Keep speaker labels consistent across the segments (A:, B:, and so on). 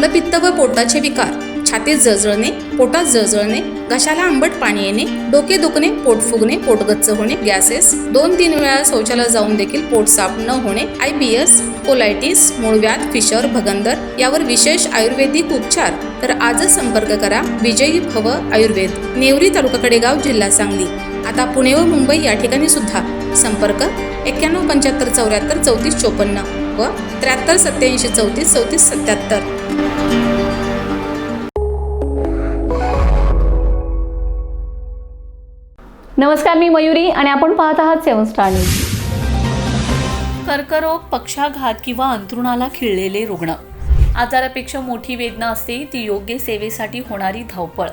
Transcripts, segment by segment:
A: मलपित्त व पोटाचे विकार, छातीत जळजळणे, पोटात जळजळणे, घशाला आंबट पाणी येणे, डोके दुखणे, पोट फुगणे, पोट गच्च होणे, गॅसेस, 2-3 वेळा शौचालयात जाऊन देखील पोट साफ न होणे, IBS, कोलायटिस, मूळव्याध, फिशर, भगंदर यावर विशेष आयुर्वेदिक उपचार. तर आजच संपर्क करा विजयी भव आयुर्वेद, नेवरी तालुका कडेगाव, जिल्हा सांगली. आता पुणे व मुंबई या ठिकाणी सुद्धा. संपर्क 91 75 74 34 54 व 73 87 34 34 77.
B: नमस्कार, मी मयुरी आणि आपण पाहत आहात 7 स्टार न्यूज.
C: कर्करोग, पक्षाघात किंवा अंथरुणाला खिळलेले रुग्ण. आजारापेक्षा मोठी वेदना असते ती योग्य सेवेसाठी होणारी धावपळ.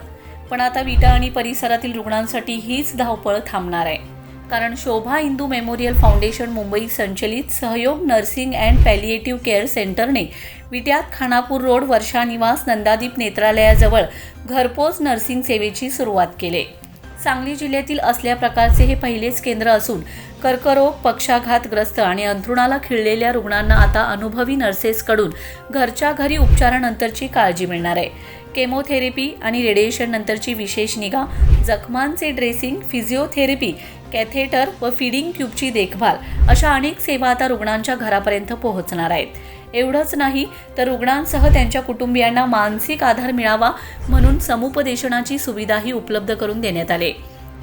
C: पण आता विटा आणि परिसरातील रुग्णांसाठी हीच धावपळ थांबणार आहे. कारण शोभा इंदू मेमोरियल फाउंडेशन मुंबई संचलित सहयोग nursing and palliative care सेंटरने विट्यात Khanapur road वर्षा निवास नंदादीप नेत्रालयाजवळ घरपोच नर्सिंग सेवेची सुरुवात केली. सांगली जिल्ह्यातील असल्या प्रकारचे हे पहिलेच केंद्र असून कर्करोग, पक्षाघातग्रस्त आणि अंथरुणाला खिळलेल्या रुग्णांना आता अनुभवी नर्सेसकडून घरच्या घरी उपचारानंतरची काळजी मिळणार आहे. केमोथेरपी आणि रेडिएशन नंतरची विशेष निगा, जखमांचे ड्रेसिंग, फिजिओथेरपी, कॅथेटर व फीडिंग ट्यूबची देखभाल अशा अनेक सेवा आता रुग्णांच्या घरापर्यंत पोहोचणार आहेत. एवढंच नाही तर रुग्णांसह त्यांच्या कुटुंबियांना मानसिक आधार मिळावा म्हणून समुपदेशनाची सुविधाही उपलब्ध करून देण्यात आले.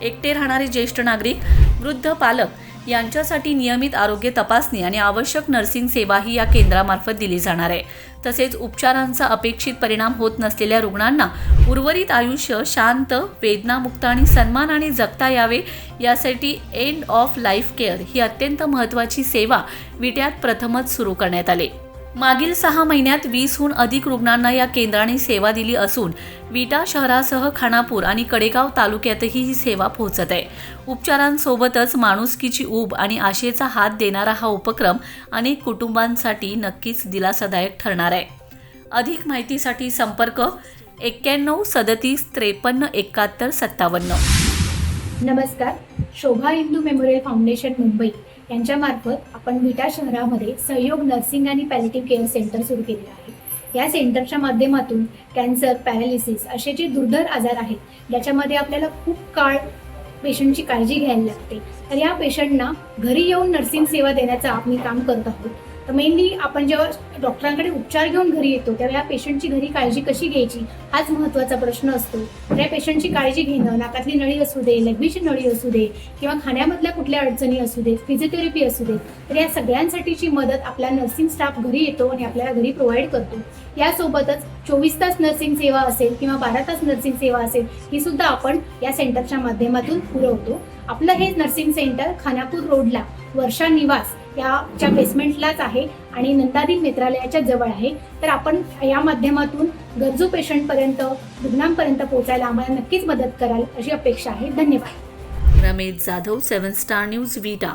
C: एकटे राहणारे ज्येष्ठ नागरिक, वृद्ध पालक यांच्यासाठी नियमित आरोग्य तपासणी आणि आवश्यक नर्सिंग सेवाही या केंद्रामार्फत दिली जाणार आहे. तसेच उपचारांचा अपेक्षित परिणाम होत नसलेल्या रुग्णांना उर्वरित आयुष्य शांत, वेदनामुक्त आणि सन्मानाने जगता यावे यासाठी एंड ऑफ लाईफ केअर ही अत्यंत महत्त्वाची सेवा विट्यात प्रथमच सुरू करण्यात आली. मागील 6 महिन्यात 20हून अधिक रुग्णांना या केंद्राने सेवा दिली असून विटा शहरासह खानापूर आणि कडेगाव तालुक्यातही ही सेवा पोहोचत आहे. उपचारांसोबतच माणुसकीची ऊब आणि आशेचा हात देणारा हा उपक्रम अनेक कुटुंबांसाठी नक्कीच दिलासादायक ठरणार आहे. अधिक माहितीसाठी संपर्क 91 37 53 71 57.
D: नमस्कार, शोभा इंदू मेमोरियल फाउंडेशन मुंबई यांच्यामार्फत आपण विटा शहरामध्ये सहयोग नर्सिंग आणि पॅलिएटिव्ह केअर सेंटर सुरू केलेलं आहे. या सेंटरच्या माध्यमातून कॅन्सर, पॅरालिसिस असे जे दुर्धर आजार आहेत ज्याच्यामध्ये आपल्याला खूप काळ पेशंटची काळजी घ्यायला लागते, तर या पेशंटना घरी येऊन नर्सिंग सेवा देण्याचं आम्ही काम करत आहोत. तर मेनली आपण जेव्हा डॉक्टरांकडे उपचार घेऊन घरी येतो तेव्हा या पेशंटची घरी काळजी कशी घ्यायची हाच महत्त्वाचा प्रश्न असतो. तर या पेशंटची काळजी घेणं, नाकातली नळी असू दे, लघवीची नळी असू दे किंवा खाण्यामधल्या कुठल्या अडचणी असू दे, फिजिओथेरपी असू दे, तर या सगळ्यांसाठीची मदत आपला नर्सिंग स्टाफ घरी येतो आणि आपल्याला घरी प्रोव्हाइड करतो. यासोबतच 24 तास नर्सिंग सेवा असेल किंवा 12 तास नर्सिंग सेवा असेल ही सुद्धा आपण या सेंटरच्या माध्यमातून पुरवतो. आपलं हे नर्सिंग सेंटर खानापूर रोडला वर्षा निवास याच्या बेसमेंटलाच आहे आणि नंदादीप नेत्रालयाच्या जवळ आहे. तर आपण या माध्यमातून गरजू पेशंटपर्यंत, रुग्णांपर्यंत पोहोचायला आम्हाला नक्कीच मदत कराल अशी अपेक्षा आहे. धन्यवाद.
C: रमेश जाधव, 7 स्टार न्यूज, विटा.